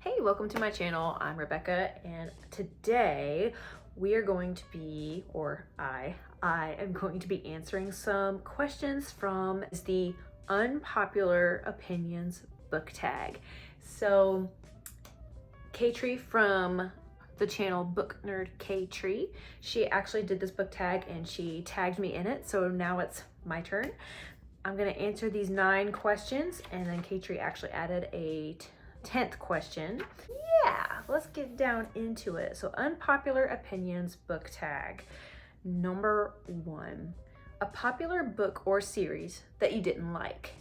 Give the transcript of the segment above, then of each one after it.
Hey, welcome to my channel. I'm Rebecca, and today we are going to be, I am going to be answering some questions from the Unpopular Opinions Book Tag. So, Caitri from the channel Book Nerd Caitri, she actually did this book tag and she tagged me in it, so now it's my turn. I'm gonna answer these 9 questions, and then Caitri actually added a 10th question. Yeah, let's get down into it. So, Unpopular Opinions Book Tag. Number 1. A popular book or series that you didn't like.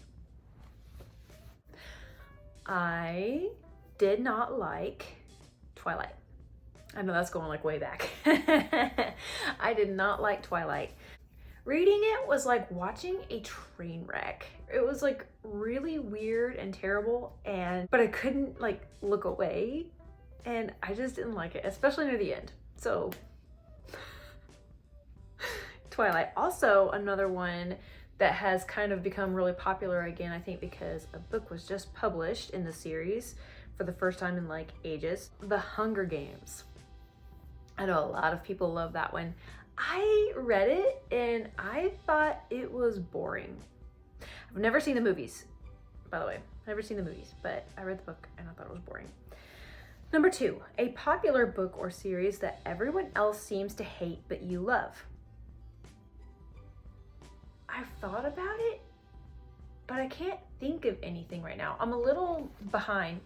I did not like Twilight. I know that's going like way back. I did not like Twilight. Reading it was like watching a train wreck. It was like really weird and terrible, but I couldn't like look away, and I just didn't like it, especially near the end. So Twilight. Also another one that has kind of become really popular again, I think because a book was just published in the series for the first time in like ages. The Hunger Games. I know a lot of people love that one. I read it and I thought it was boring. I've never seen the movies, by the way. Never seen the movies, but I read the book and I thought it was boring. Number 2, a popular book or series that everyone else seems to hate but you love. I've thought about it, but I can't think of anything right now. I'm a little behind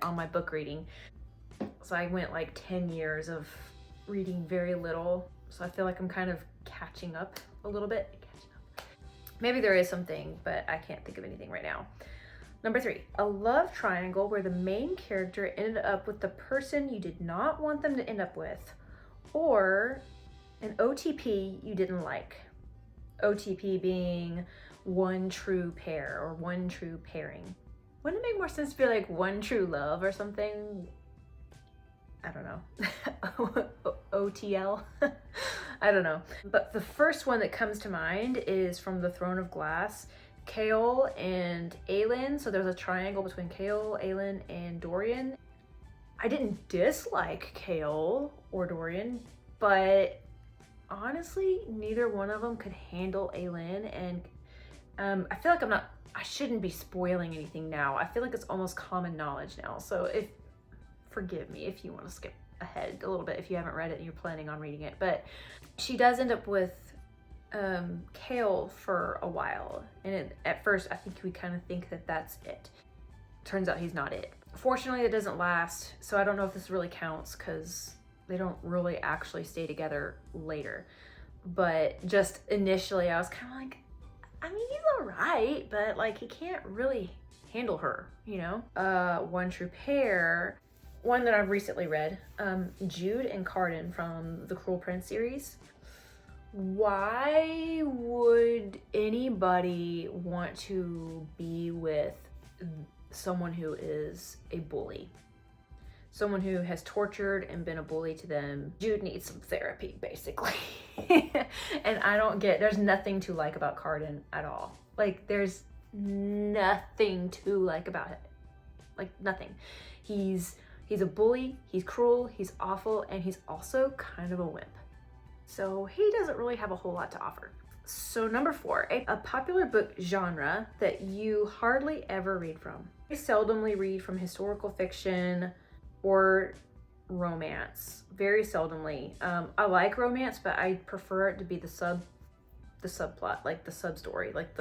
on my book reading. So I went like 10 years of reading very little, so I feel like I'm kind of catching up a little bit. Maybe there is something, but I can't think of anything right now. Number 3, a love triangle where the main character ended up with the person you did not want them to end up with, or an OTP you didn't like. OTP being one true pair or one true pairing. Wouldn't it make more sense to be like one true love or something? I don't know. OTL? I don't know. But the first one that comes to mind is from The Throne of Glass. Chaol and Aelin. So there's a triangle between Chaol, Aelin, and Dorian. I didn't dislike Chaol or Dorian, but honestly, neither one of them could handle Aelin. And I feel like I shouldn't be spoiling anything now. I feel like it's almost common knowledge now. So forgive me if you want to skip ahead a little bit if you haven't read it and you're planning on reading it. But she does end up with Chaol for a while. And at first, I think we kind of think that that's it. Turns out he's not it. Fortunately, it doesn't last. So I don't know if this really counts because they don't really actually stay together later. But just initially, I was kind of like, I mean, he's all right, but like he can't really handle her, you know? One true pair. One that I've recently read, Jude and Cardan from the Cruel Prince series. Why would anybody want to be with someone who is a bully? Someone who has tortured and been a bully to them. Jude needs some therapy, basically. And there's nothing to like about Cardan at all. Like, there's nothing to like about it. Like, nothing. He's a bully, he's cruel, he's awful, and he's also kind of a wimp. So he doesn't really have a whole lot to offer. So number 4, a popular book genre that you hardly ever read from. I seldomly read from historical fiction or romance. Very seldomly. I like romance, but I prefer it to be the subplot, like the sub-story, like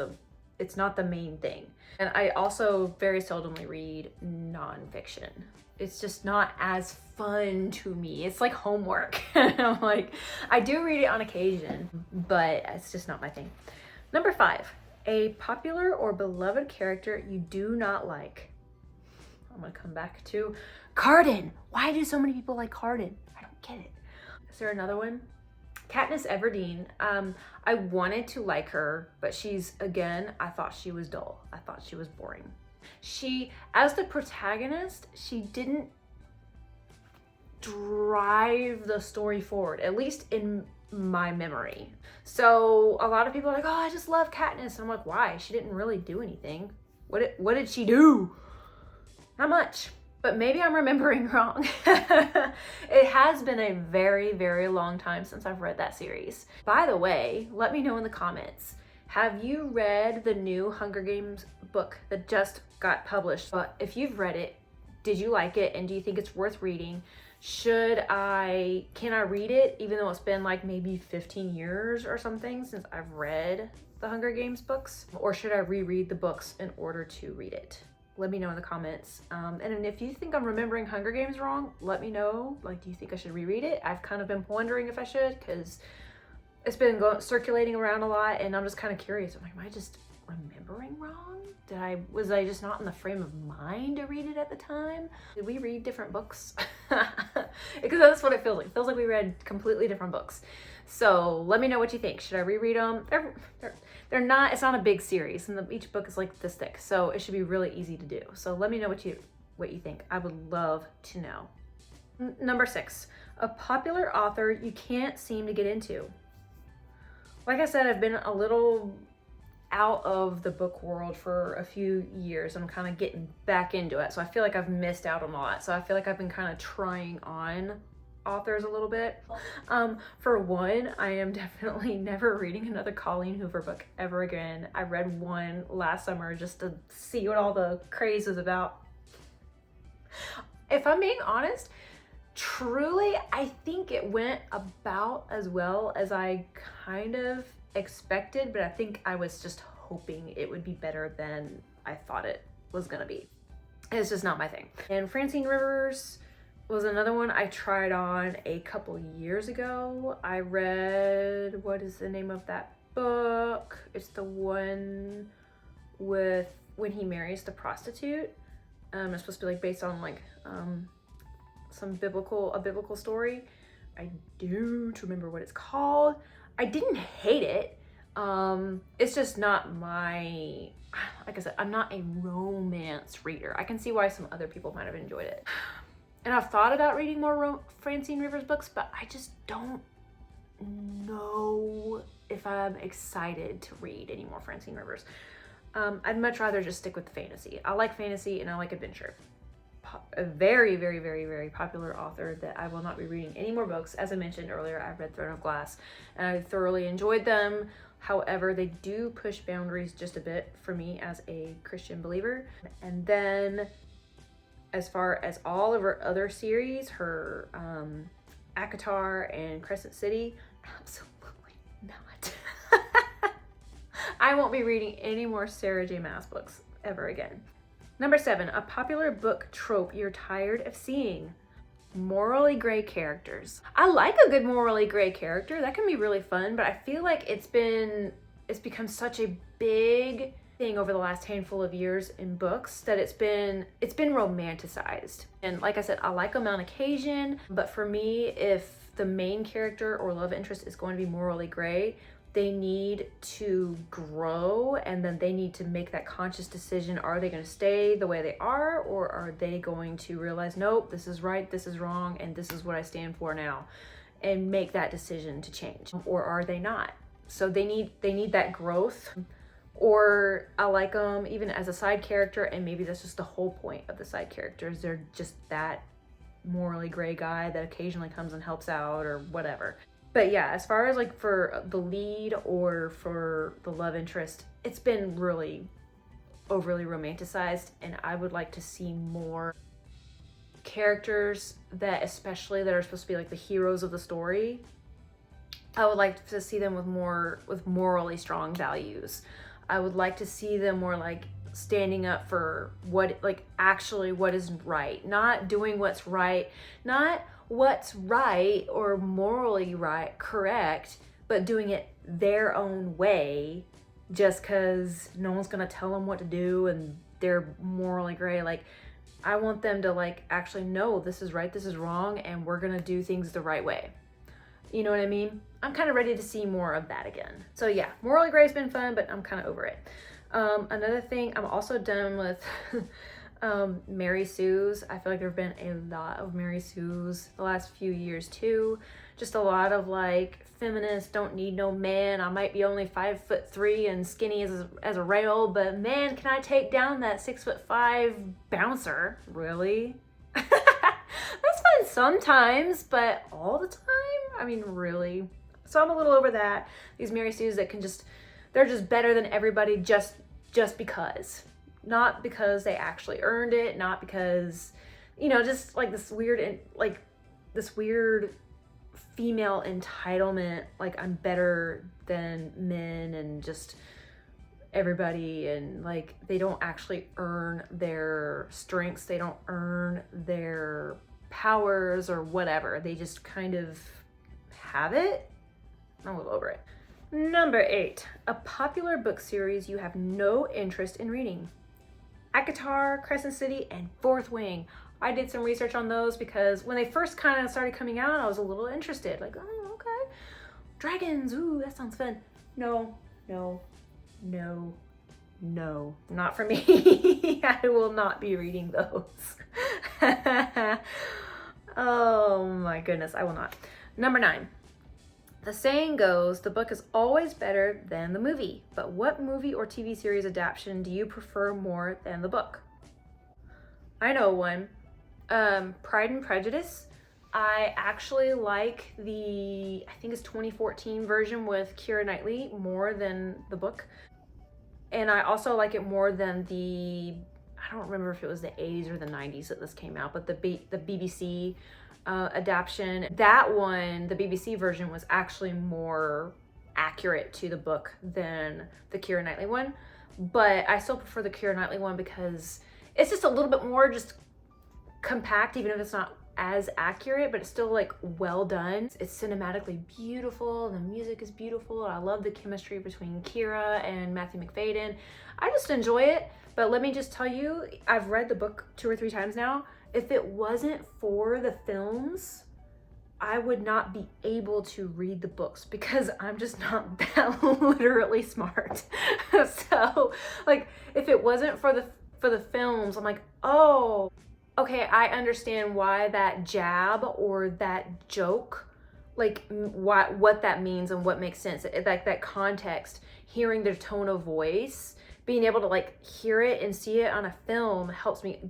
it's not the main thing. And I also very seldomly read nonfiction. It's just not as fun to me. It's like homework. I'm like, I do read it on occasion, but it's just not my thing. Number 5, a popular or beloved character you do not like. I'm gonna come back to Cardan. Why do so many people like Cardan? I don't get it. Is there another one? Katniss Everdeen. I wanted to like her, but I thought she was dull. I thought she was boring. As the protagonist, she didn't drive the story forward, at least in my memory. So a lot of people are like, oh, I just love Katniss. And I'm like, why? She didn't really do anything. What did she do? Not much, but maybe I'm remembering wrong. It has been a very, very long time since I've read that series. By the way, let me know in the comments, have you read the new Hunger Games book that just got published? If you've read it, did you like it, and do you think it's worth reading? Can I read it even though it's been like maybe 15 years or something since I've read the Hunger Games books? Or should I reread the books in order to read it? Let me know in the comments. And if you think I'm remembering Hunger Games wrong, let me know. Like, do you think I should reread it? I've kind of been wondering if I should, because it's been circulating around a lot, and I'm just kind of curious. I'm like, am I just remembering wrong? Was I just not in the frame of mind to read it at the time? Did we read different books? Because that's what it feels like. It feels like we read completely different books. So let me know what you think. Should I reread them? They're not, it's not a big series, and each book is like this thick, so it should be really easy to do. So let me know what you think. I would love to know. Number 6, a popular author you can't seem to get into. Like I said, I've been a little out of the book world for a few years. I'm kind of getting back into it, so I feel like I've missed out on a lot. So I feel like I've been kind of trying on authors a little bit. For one, I am definitely never reading another Colleen Hoover book ever again. I read one last summer just to see what all the craze was about. If I'm being honest, truly, I think it went about as well as I kind of expected, but I think I was just hoping it would be better than I thought it was gonna be. It's just not my thing. And Francine Rivers was another one I tried on a couple years ago. I read, what is the name of that book? It's the one with when he marries the prostitute. It's supposed to be like based on like a biblical story. I don't remember what it's called. I didn't hate it. It's just not like I said, I'm not a romance reader. I can see why some other people might have enjoyed it. And I've thought about reading more Francine Rivers books, but I just don't know if I'm excited to read any more Francine Rivers. I'd much rather just stick with the fantasy. I like fantasy and I like adventure. A very, very, very, very popular author that I will not be reading any more books. As I mentioned earlier, I read Throne of Glass and I thoroughly enjoyed them. However, they do push boundaries just a bit for me as a Christian believer. And then as far as all of her other series, her ACOTAR and Crescent City, absolutely not. I won't be reading any more Sarah J. Maas books ever again. Number 7, a popular book trope you're tired of seeing. Morally gray characters. I like a good morally gray character. That can be really fun, but I feel like it's become such a big thing over the last handful of years in books that it's been romanticized. And like I said, I like them on occasion, but for me, if the main character or love interest is going to be morally gray, they need to grow, and then they need to make that conscious decision. Are they going to stay the way they are, or are they going to realize, nope, this is right, this is wrong, and this is what I stand for now, and make that decision to change? Or are they not? So they need that growth. Or I like them even as a side character, and maybe that's just the whole point of the side characters. They're just that morally gray guy that occasionally comes and helps out or whatever. But yeah, as far as like for the lead or for the love interest, it's been really overly romanticized, and I would like to see more characters that are supposed to be like the heroes of the story. I would like to see them with morally strong values. I would like to see them more like standing up for what is right, not doing what's right, not what's right or morally right, correct, but doing it their own way just because no one's gonna tell them what to do and they're morally gray. Like, I want them to like actually know this is right, this is wrong, and we're gonna do things the right way. You know what I mean? I'm kind of ready to see more of that again. So yeah, morally gray's been fun, but I'm kind of over it. Another thing, I'm also done with Mary Sue's. I feel like there have been a lot of Mary Sue's the last few years too. Just a lot of like, feminists don't need no man. I might be only 5'3" and skinny as a rail, but man, can I take down that 6'5" bouncer? Really? That's fun sometimes, but all the time? I mean, really? So I'm a little over that. These Mary Sue's that can just, they're just better than everybody just because. Not because they actually earned it, not because, you know, just like this weird female entitlement, like I'm better than men and just everybody, and like they don't actually earn their strengths, they don't earn their powers or whatever. They just kind of have it. I'm a little over it. Number 8, a popular book series you have no interest in reading. Caitri, Crescent City, and Fourth Wing. I did some research on those because when they first kind of started coming out, I was a little interested. Like, oh, okay. Dragons, ooh, that sounds fun. No. Not for me. I will not be reading those. Oh my goodness, I will not. Number 9. The saying goes, the book is always better than the movie. But what movie or TV series adaptation do you prefer more than the book? I know one. Pride and Prejudice. I actually like the, I think it's 2014 version with Keira Knightley more than the book. And I also like it more than the, I don't remember if it was the 80s or the 90s that this came out, but the BBC adaptation. That one, the BBC version, was actually more accurate to the book than the Keira Knightley one. But I still prefer the Keira Knightley one because it's just a little bit more just compact, even if it's not as accurate, but it's still like well done. It's cinematically beautiful, the music is beautiful, I love the chemistry between Keira and Matthew McFadden. I just enjoy it. But let me just tell you, I've read the book 2 or 3 times now. If it wasn't for the films, I would not be able to read the books because I'm just not that literally smart. So like, if it wasn't for the films, I'm like, oh, okay, I understand why that jab or that joke, like what that means and what makes sense. Like that context, hearing their tone of voice, being able to like hear it and see it on a film helps me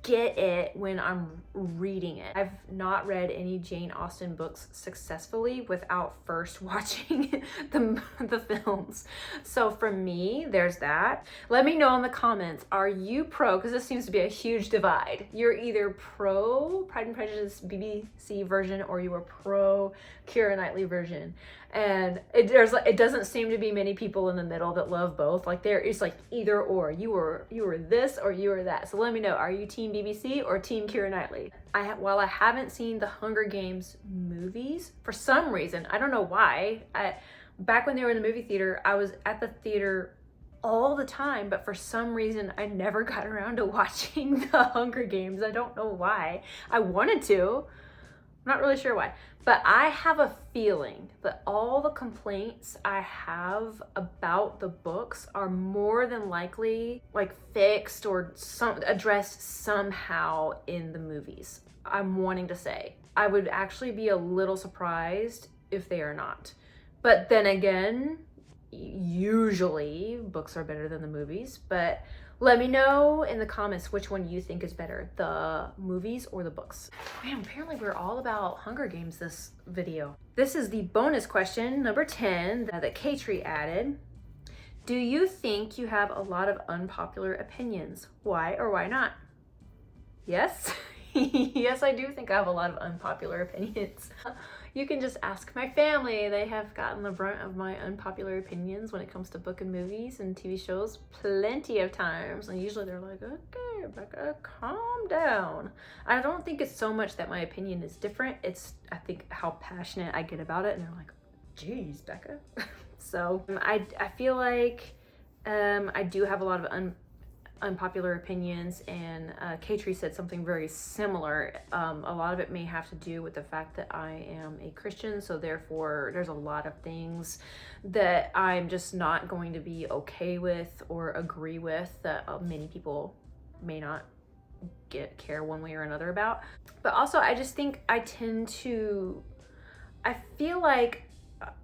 get it when I'm reading it. I've not read any Jane Austen books successfully without first watching the films. So for me, there's that. Let me know in the comments, are you pro, because this seems to be a huge divide. You're either pro Pride and Prejudice BBC version or you are pro Keira Knightley version. And it doesn't seem to be many people in the middle that love both. Like there is like either or. You were this or you were that. So let me know, are you team BBC or team Keira Knightley? While I haven't seen the Hunger Games movies, for some reason, I don't know why, back when they were in the movie theater, I was at the theater all the time, but for some reason I never got around to watching the Hunger Games. I don't know why. I wanted to. I'm not really sure why, but I have a feeling that all the complaints I have about the books are more than likely like fixed or addressed somehow in the movies. I'm wanting to say. I would actually be a little surprised if they are not. But then again, usually books are better than the movies, but let me know in the comments which one you think is better, the movies or the books. Man, apparently we're all about Hunger Games this video. This is the bonus question, number 10, that Caitri added. Do you think you have a lot of unpopular opinions? Why or why not? Yes? Yes, I do think I have a lot of unpopular opinions. You can just ask my family. They have gotten the brunt of my unpopular opinions when it comes to book and movies and TV shows plenty of times. And usually they're like, okay, Becca, calm down. I don't think it's so much that my opinion is different. It's, I think, how passionate I get about it. And they're like, geez, Becca. So I feel like I do have a lot of unpopular opinions, and Caitri said something very similar. A lot of it may have to do with the fact that I am a Christian, so therefore there's a lot of things that I'm just not going to be okay with or agree with that many people may not care one way or another about. But also, I just think I feel like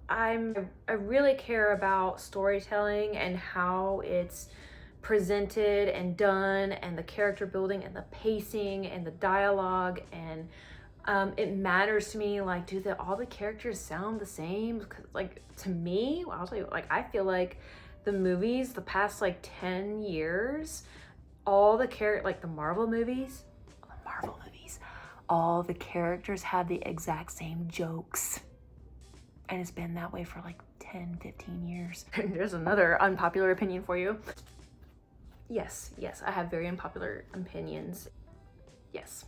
I really care about storytelling and how it's presented and done, and the character building and the pacing and the dialogue, and it matters to me, like, do all the characters sound the same? Because, like, to me, I'll tell you, like, I feel like the movies the past like 10 years, all the like the Marvel movies, all the characters have the exact same jokes. And it's been that way for like 10, 15 years. There's another unpopular opinion for you. Yes, I have very unpopular opinions. Yes.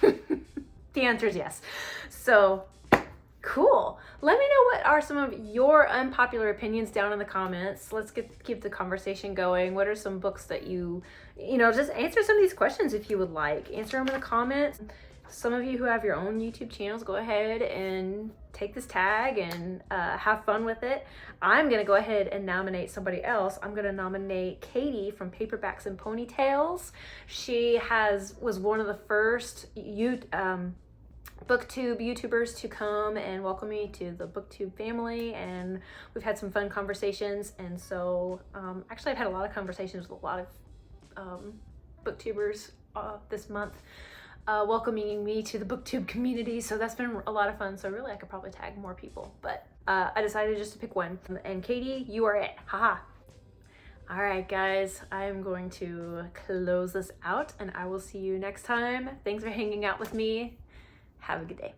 The answer is yes. So, cool. Let me know what are some of your unpopular opinions down in the comments. Let's keep the conversation going. What are some books that you know, just answer some of these questions if you would like. Answer them in the comments. Some of you who have your own YouTube channels, go ahead and take this tag and have fun with it. I'm gonna go ahead and nominate somebody else. I'm gonna nominate Caitri from Paperbacks and Ponytails. She was one of the first booktube YouTubers to come and welcome me to the booktube family, and we've had some fun conversations. And so actually I've had a lot of conversations with a lot of booktubers this month, welcoming me to the booktube community, so that's been a lot of fun. So really I could probably tag more people, but I decided just to pick one, and Caitri, you are it. Haha. All right, guys, I'm going to close this out, and I will see you next time. Thanks for hanging out with me. Have a good day.